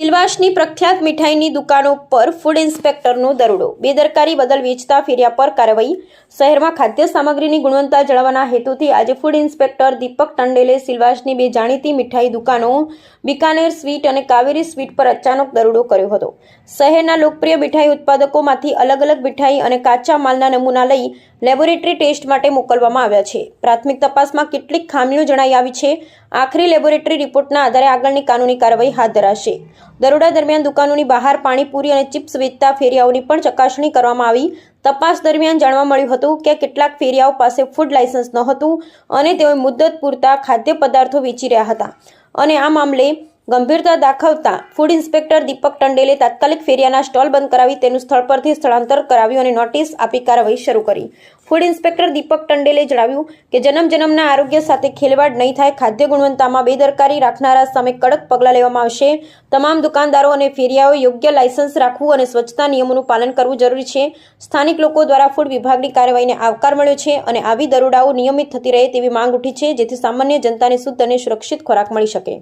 સિલવાસની પ્રખ્યાત મીઠાઈની દુકાનો પર ફૂડ ઇન્સ્પેક્ટરનો દરોડો, બેદરકારી બદલ વેચતા ફેરિયા પર કાર્યવાહી। શહેરમાં ખાદ્ય સામગ્રીની ગુણવત્તા જાળવવાના હેતુથી આજે ફૂડ ઇન્સ્પેક્ટર દીપક ટંડેલે સિલવાસની બે જાણીતી મીઠાઈ દુકાનો બીકાનેર સ્વીટ અને કાવેરી સ્વીટ પર અચાનક દરોડો કર્યો હતો। શહેરના લોકપ્રિય મીઠાઈ ઉત્પાદકોમાંથી અલગ અલગ મીઠાઈ અને કાચા માલના નમૂના લઈ લેબોરેટરી ટેસ્ટ માટે મોકલવામાં આવ્યા છે। પ્રાથમિક તપાસમાં કેટલીક ખામીઓ જણાઈ આવી છે। આખરી લેબોરેટરી રિપોર્ટના આધારે આગળની કાનૂની કાર્યવાહી હાથ ધરાશે। દરોડા દરમિયાન દુકાનોની બહાર પાણીપુરી અને ચિપ્સ વેચતા ફેરિયાઓની પણ ચકાસણી કરવામાં આવી। તપાસ દરમિયાન જાણવા મળ્યું હતું કે કેટલાક ફેરિયાઓ પાસે ફૂડ લાયસન્સ નહોતું અને તેઓ મુદ્દત પૂરતા ખાદ્ય પદાર્થો વેચી રહ્યા હતા અને આ મામલે ગંભીરતા દાખવતા ફૂડ ઇન્સ્પેક્ટર દીપક ટંડેલે તાત્કાલિક ફેરિયાના સ્ટોલ બંધ કરાવી તેનું સ્થળ પરથી સ્થળાંતર કરાવ્યું અને નોટિસ આપી કાર્યવાહી શરૂ કરી। ફૂડ ઇન્સ્પેક્ટર દીપક ટંડેલે જણાવ્યું કે જન્મના આરોગ્ય સાથે ખેલવાડ નહીં થાય, ખાદ્ય ગુણવત્તામાં બેદરકારી રાખનારા સામે કડક પગલાં લેવામાં આવશે। તમામ દુકાનદારો અને ફેરિયાઓએ યોગ્ય લાયસન્સ રાખવું અને સ્વચ્છતા નિયમોનું પાલન કરવું જરૂરી છે। સ્થાનિક લોકો દ્વારા ફૂડ વિભાગની કાર્યવાહીને આવકાર મળ્યો છે અને આવી દરોડાઓ નિયમિત થતી રહે તેવી માંગ ઉઠી છે, જેથી સામાન્ય જનતાને શુદ્ધ અને સુરક્ષિત ખોરાક મળી શકે।